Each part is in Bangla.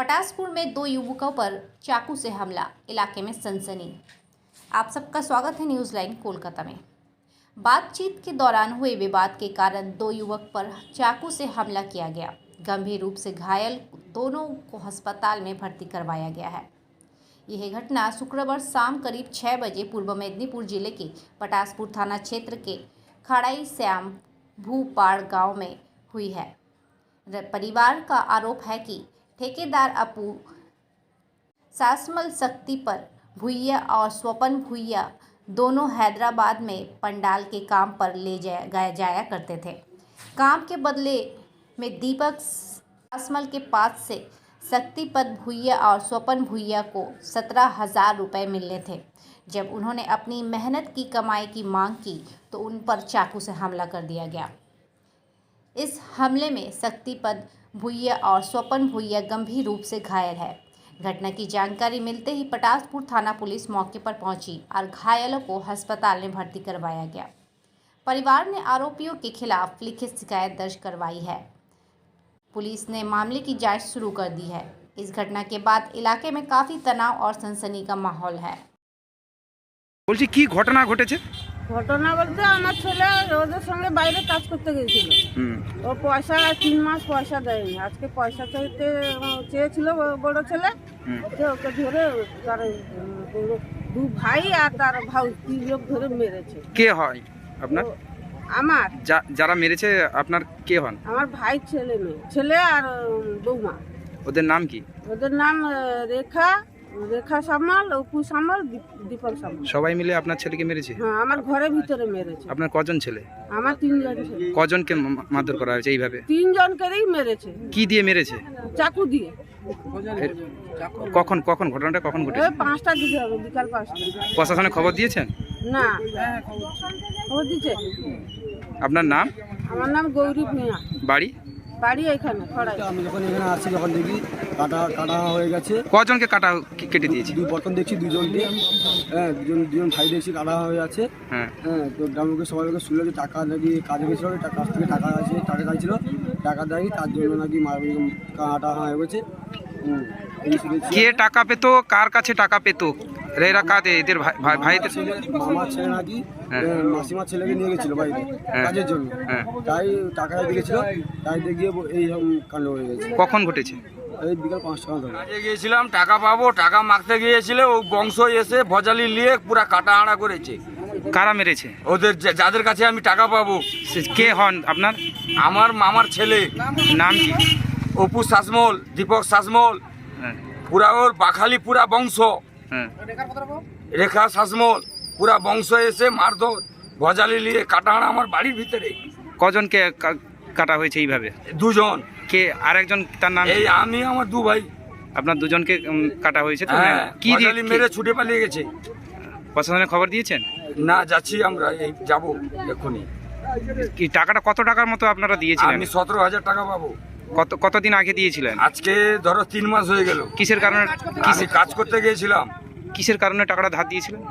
पटासपुर में दो युवकों पर चाकू से हमला, इलाके में सनसनी। आप सबका स्वागत है न्यूज़ लाइन कोलकाता में। बातचीत के दौरान हुए विवाद के कारण दो युवक पर चाकू से हमला किया गया। गंभीर रूप से घायल दोनों को अस्पताल में भर्ती करवाया गया है। यह घटना शुक्रवार शाम करीब 6 बजे पूर्व मेदिनीपुर जिले के पटासपुर थाना क्षेत्र के खड़ाई श्याम भूपाड़ गांव में हुई है। परिवार का आरोप है कि ठेकेदार अपू सासमल शक्ति पर भुइया और स्वपन भुइया दोनों हैदराबाद में पंडाल के काम पर ले जाया करते थे। काम के बदले में दीपक सासमल के पास से शक्तिपत भुइया और स्वपन भुइया को 17,000 रुपये मिलने थे। जब उन्होंने अपनी मेहनत की कमाई की मांग की तो उन पर चाकू से हमला कर दिया गया। इस हमले में शक्तिपत भुइया और स्वपन भुइया गंभीर रूप से घायल है। घटना की जानकारी मिलते ही पटासपुर थाना पुलिस मौके पर पहुंची और घायलों को अस्पताल में भर्ती करवाया गया। परिवार ने आरोपियों के खिलाफ लिखित शिकायत दर्ज करवाई है। पुलिस ने मामले की जांच शुरू कर दी है। इस घटना के बाद इलाके में काफी तनाव और सनसनी का माहौल है। বলছি কি ঘটনা ঘটেছে? ঘটনা বলতে আমার ছেলে ওদের সঙ্গে বাইরে কাজ করতে গিয়েছিল। ও পয়সা 3 মাস পয়সা দেয়নি। আজকে পয়সা চাইতে চেয়েছিল বড় ছেলে, ওকে ধরে তার দু ভাই আর তার ভাই 3 লোক ধরে মেরেছে। কে হয় আপনার? আমার যারা মেরেছে আপনার কে হন? আমার ভাই ছেলে আর বৌমা। ওদের নাম কি? ওদের নাম রেখা সামাল, অপু সামাল, দীপক সামাল। সবাই মিলে আপনার ছেলেকে মেরেছে? হ্যাঁ, আমার ঘরের ভিতরে মেরেছে। আপনার কজন ছেলে? আমার 3 জন ছেলে। কজনকে মারধর করা হয়েছে এইভাবে? 3 জনকেই মেরেছে। কি দিয়ে মেরেছে? চাকু দিয়ে। কখন ঘটনাটা কখন ঘটেছে? 5টার দিকে হবে, বিকাল 5টা। প্রশাসনে খবর দিয়েছেন? না, খবর দিয়েছে। আপনার নাম? আমার নাম গৌরী ভূঁইয়া। বাড়ি এখানে খড়াই। আমি যখন এখানে আসছি, যখন দেখি কাটা হয়ে গেছে। কজনকে কেটে দিয়েছি? প্রথম দেখছি দুজনকে, হ্যাঁ দুজন ভাই দেখছি কাটা হয়ে আছে। হ্যাঁ, তো গ্রামকে সবাই শুনলো যে টাকা নাকি কাজে গেছিল, কাছ থেকে টাকা আছে, টাকা চাইছিল, টাকা দেয়নি, তার জন্য নাকি কাটা হয়ে গেছে। কে টাকা পেতো? কার কাছে টাকা পেতো? এরা কাদের? এদের ভাইদের? মামার ছেলে নাকি মাসিমার ছেলেকে নিয়ে গেছিল বাইরে কাজের জন্য, তাই টাকা দিয়েছিল, তাই গিয়ে এই কাণ্ড হয়ে গেছে। কখন ঘটেছে? এই বিকাল 5টা ধরে কাজে গিয়েছিলাম, টাকা পাবো, টাকা মাগতে গিয়েছিল, ও বংশ এসে ভজালি নিয়ে পুরা কাটা আড়া করেছে। কারা মেরেছে? ওদের যাদের কাছে আমি টাকা পাবো। কে হন আপনার? আমার মামার ছেলে। নাম কি? অপু সাসমল, দীপক সাসমল, পুরা ওর বাখালি পুরা বংশ। রেখা সাসমল পুরা বংশ এসে মারধর ভজালি নিয়ে কাটা আড়া আমার বাড়ির ভিতরে। কজনকে কাটা হয়েছে এইভাবে? 2 জন। কে আরেকজন? তার নাম? এই আমি, আমার 2 ভাই। আপনার দুজনকে কাটা হয়েছে তো? কি ভজালি মেরে ছুটে পালিয়ে গেছে। প্রশাসনে খবর দিয়েছেন? না, যাচ্ছি আমরা, এই যাবো এক্ষুনি। কি টাকাটা কত টাকার মতো আপনারা দিয়েছিলেন? আমি 17,000 টাকা পাবো। কতদিন আগে দিয়েছিলেন? আজকে ধরো 3 মাস হয়ে গেল। কিসের কারণে? আমি কাজ করতে গিয়েছিলাম। কিসের কারণে টাকাটা ধার দিয়েছিলেন?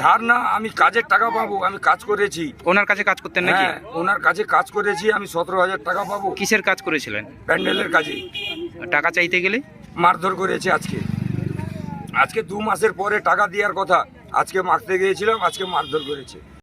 ধার না, আমি কাজের টাকা পাবো, আমি কাজ করেছি। ওনার কাছে কাজ করতেন নাকি? হ্যাঁ, ওনার কাছে কাজ করেছি, আমি 17,000 টাকা পাবো। কিসের কাজ করেছিলেন? প্যান্ডেলের কাজে। টাকা চাইতে গেলে মারধর করেছে। আজকে 2 মাসের পরে টাকা দেওয়ার কথা, আজকে মারতে গিয়েছিলাম, আজকে মারধর করেছে।